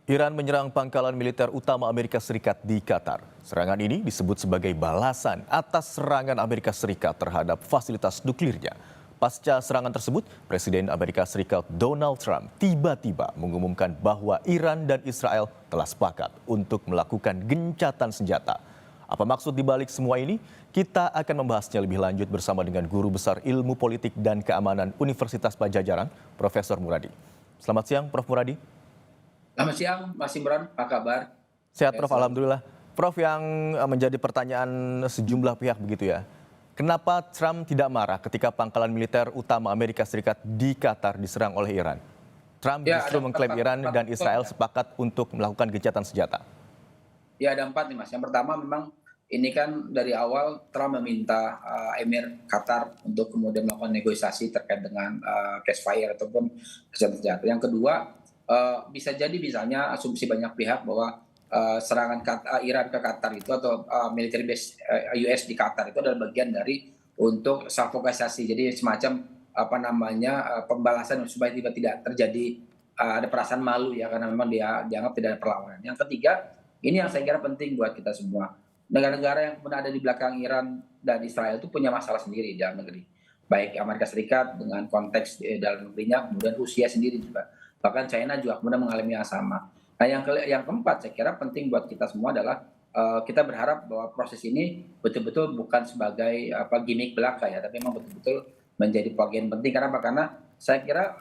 Iran menyerang pangkalan militer utama Amerika Serikat di Qatar. Serangan ini disebut sebagai balasan atas serangan Amerika Serikat terhadap fasilitas nuklirnya. Pasca serangan tersebut, Presiden Amerika Serikat Donald Trump tiba-tiba mengumumkan bahwa Iran dan Israel telah sepakat untuk melakukan gencatan senjata. Apa maksud dibalik semua ini? Kita akan membahasnya lebih lanjut bersama dengan Guru Besar Ilmu Politik dan Keamanan Universitas Padjadjaran, Profesor Muradi. Selamat siang, Prof. Muradi. Selamat siang, Mas Imran. Apa kabar? Sehat, Sehat Prof. selalu. Alhamdulillah. Prof, yang menjadi pertanyaan sejumlah pihak begitu ya. Kenapa Trump tidak marah ketika pangkalan militer utama Amerika Serikat di Qatar diserang oleh Iran? Trump Ya, justru ada mengklaim Iran dan Israel sepakat untuk melakukan gencatan senjata. ya, ada empat nih, Mas. Yang pertama memang ini kan dari awal Trump meminta Emir Qatar untuk kemudian melakukan negosiasi terkait dengan ceasefire ataupun gencatan senjata. Yang kedua, bisa jadi misalnya asumsi banyak pihak bahwa serangan Iran ke Qatar itu atau military base US di Qatar itu adalah bagian dari untuk suavokasi. Jadi semacam apa namanya pembalasan supaya tidak terjadi ada perasaan malu ya karena memang dia dianggap tidak ada perlawanan. Yang ketiga, ini yang saya kira penting buat kita semua. Negara-negara yang kemudian ada di belakang Iran dan Israel itu punya masalah sendiri di dalam negeri. Baik Amerika Serikat dengan konteks dalam negerinya, kemudian Rusia sendiri juga. Bahkan China juga kemudian mengalami yang sama. Nah, yang keempat saya kira penting buat kita semua adalah kita berharap bahwa proses ini betul-betul bukan sebagai gimmick belaka ya, tapi memang betul-betul menjadi bagian penting. Karena apa? Karena saya kira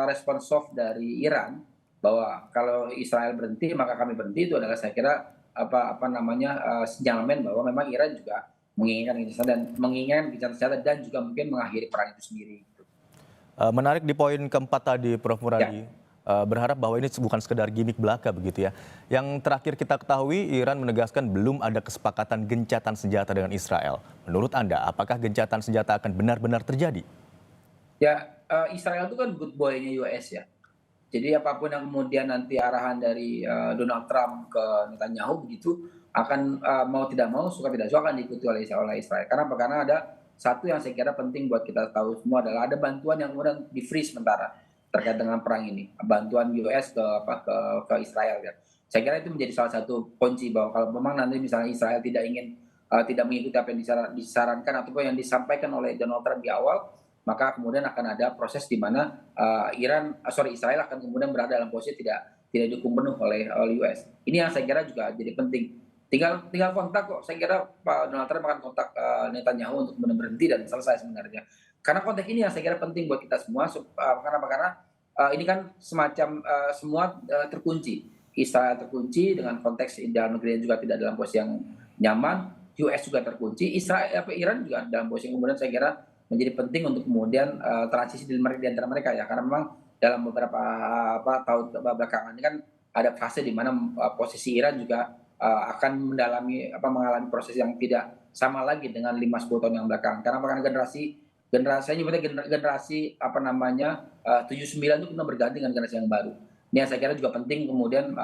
respon soft dari Iran bahwa kalau Israel berhenti maka kami berhenti itu adalah saya kira sinyalemen bahwa memang Iran juga menginginkan gencatan senjata dan juga mungkin mengakhiri perang itu sendiri. Menarik di poin keempat tadi, Prof. Ya. Muradi. Berharap bahwa ini bukan sekedar gimmick belaka begitu ya. Yang terakhir kita ketahui, Iran menegaskan belum ada kesepakatan gencatan senjata dengan Israel. Menurut Anda, apakah gencatan senjata akan benar-benar terjadi? Ya, Israel itu kan good boy-nya US ya. Jadi apapun yang kemudian nanti arahan dari Donald Trump ke Netanyahu begitu akan mau tidak mau, suka tidak suka akan diikuti oleh Israel. Karena apa? Karena ada satu yang saya kira penting buat kita tahu semua adalah ada bantuan yang kemudian di freeze sementara terkait dengan perang ini. Bantuan US ke Israel ya. Saya kira itu menjadi salah satu kunci bahwa kalau memang nanti misalnya Israel tidak mengikuti apa yang disarankan ataupun yang disampaikan oleh Donald Trump di awal, maka kemudian akan ada proses di mana Israel akan kemudian berada dalam posisi tidak didukung penuh oleh US. Ini yang saya kira juga jadi penting. Tinggal kontak kok. Saya kira Pak Donald Trump akan kontak Netanyahu untuk benar berhenti dan selesai sebenarnya. Karena konteks ini yang saya kira penting buat kita semua. Karena ini kan semacam semua terkunci. Israel terkunci dengan konteks dalam negeri juga tidak dalam posisi yang nyaman. US juga terkunci. Iran juga dalam posisi yang kemudian saya kira menjadi penting untuk kemudian transisi di antara mereka ya, karena memang dalam beberapa tahun belakangan ini kan ada fase di mana posisi Iran juga akan mengalami proses yang tidak sama lagi dengan 5-10 tahun yang belakang. Karena generasi saya nyebutnya generasi 79 itu pernah berganti dengan generasi yang baru. Ini yang saya kira juga penting kemudian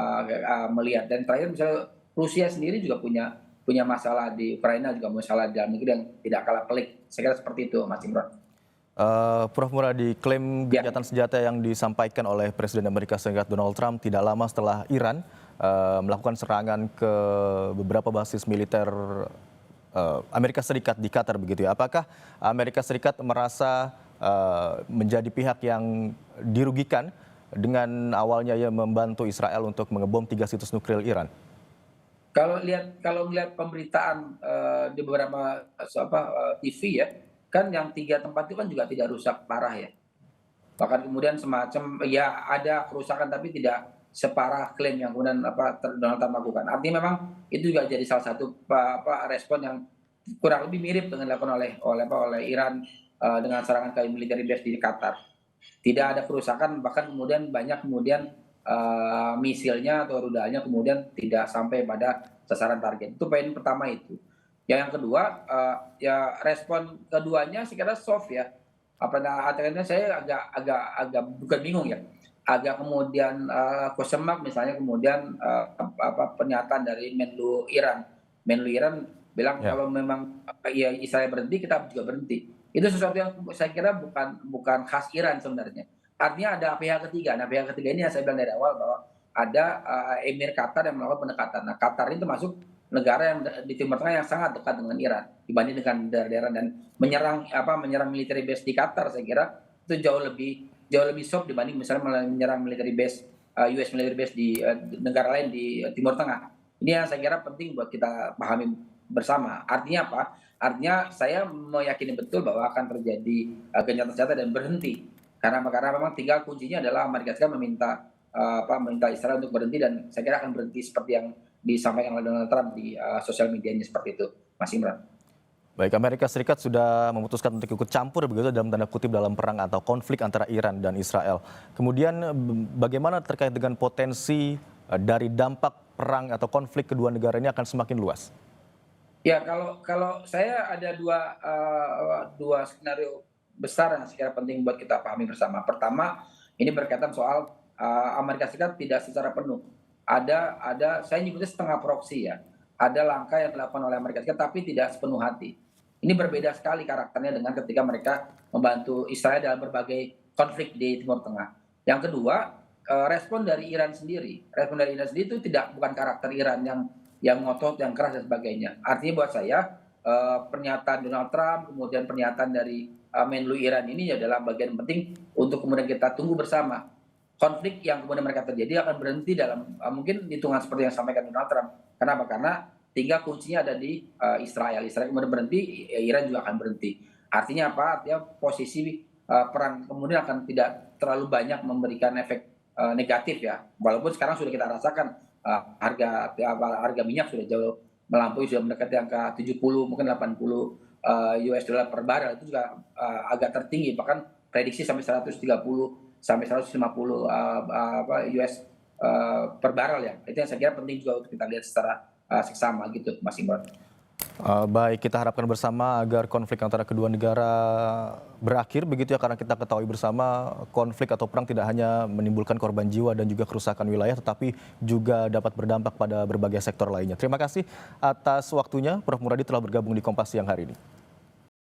melihat. Dan terakhir misalnya Rusia sendiri juga punya masalah di Ukraina, juga masalah di dalam negeri yang tidak kalah pelik. Saya kira seperti itu, Mas Imran. Prof. Muradi, klaim Ya, gencatan senjata yang disampaikan oleh Presiden Amerika Serikat Donald Trump tidak lama setelah Iran melakukan serangan ke beberapa basis militer Amerika Serikat di Qatar begitu ya. Apakah Amerika Serikat merasa menjadi pihak yang dirugikan dengan awalnya ia membantu Israel untuk mengebom 3 situs nuklir Iran? kalau melihat pemberitaan di beberapa TV ya, kan yang 3 tempat itu kan juga tidak rusak parah ya. Bahkan kemudian semacam ya ada kerusakan tapi tidak separah klaim yang kemudian Donald Trump lakukan. Artinya memang itu juga jadi salah satu respon yang kurang lebih mirip dengan dilakukan oleh Iran dengan serangan ke military base di Qatar. Tidak ada kerusakan, bahkan kemudian banyak misilnya atau rudalnya kemudian tidak sampai pada sasaran target. Itu poin pertama itu. Yang kedua, ya respon keduanya saya kira soft ya. Artinya saya agak bukan bingung ya. Agak kemudian question mark misalnya kemudian pernyataan dari Menlu Iran. Menlu Iran bilang Ya. kalau memang ya Israel berhenti, kita juga berhenti. Itu sesuatu yang saya kira bukan khas Iran sebenarnya. Artinya ada pihak ketiga. Nah, pihak ketiga ini yang saya bilang dari awal bahwa ada Emir Qatar yang melakukan pendekatan. Nah, Qatar ini termasuk negara yang di Timur Tengah yang sangat dekat dengan Iran dibanding dengan daerah-daerah, dan menyerang military base di Qatar saya kira itu jauh lebih soft dibanding misalnya menyerang military base US military base di negara lain di Timur Tengah. Ini yang saya kira penting buat kita pahami bersama. Artinya apa? Artinya saya meyakini betul bahwa akan terjadi gencatan senjata dan berhenti. Karena memang tinggal kuncinya adalah Amerika Serikat meminta Israel untuk berhenti, dan saya kira akan berhenti seperti yang disampaikan oleh Donald Trump di sosial medianya seperti itu, Mas Imran. Baik, Amerika Serikat sudah memutuskan untuk ikut campur begitu dalam tanda kutip dalam perang atau konflik antara Iran dan Israel. Kemudian bagaimana terkait dengan potensi dari dampak perang atau konflik kedua negara ini akan semakin luas? Ya, kalau saya ada dua skenario besar yang sekiranya penting buat kita pahami bersama. Pertama, ini berkaitan soal Amerika Serikat tidak secara penuh. Saya nyebutnya setengah proksi ya. Ada langkah yang dilakukan oleh Amerika Serikat tapi tidak sepenuh hati. Ini berbeda sekali karakternya dengan ketika mereka membantu Israel dalam berbagai konflik di Timur Tengah. Yang kedua, respon dari Iran sendiri. Respon dari Iran sendiri itu bukan karakter Iran yang ngotot, yang keras dan sebagainya. Artinya buat saya pernyataan Donald Trump, kemudian pernyataan dari Menlu Iran ini adalah bagian penting untuk kemudian kita tunggu bersama. Konflik yang kemudian mereka terjadi akan berhenti dalam mungkin hitungan seperti yang disampaikan Donald Trump. Kenapa? Karena tinggal kuncinya ada di Israel. Israel kemudian berhenti, Iran juga akan berhenti. Artinya apa? Artinya posisi perang kemudian akan tidak terlalu banyak memberikan efek negatif ya. Walaupun sekarang sudah kita rasakan harga minyak sudah jauh melampaui, sudah mendekati angka 70 mungkin 80 US dollar per barel, itu juga agak tertinggi, bahkan prediksi sampai 130 sampai 150 US per barel ya. Itu yang saya kira penting juga untuk kita lihat secara seksama gitu, Mas Imran. Baik, kita harapkan bersama agar konflik antara kedua negara berakhir begitu ya, karena kita ketahui bersama konflik atau perang tidak hanya menimbulkan korban jiwa dan juga kerusakan wilayah, tetapi juga dapat berdampak pada berbagai sektor lainnya. Terima kasih atas waktunya, Prof. Muradi telah bergabung di Kompas siang hari ini.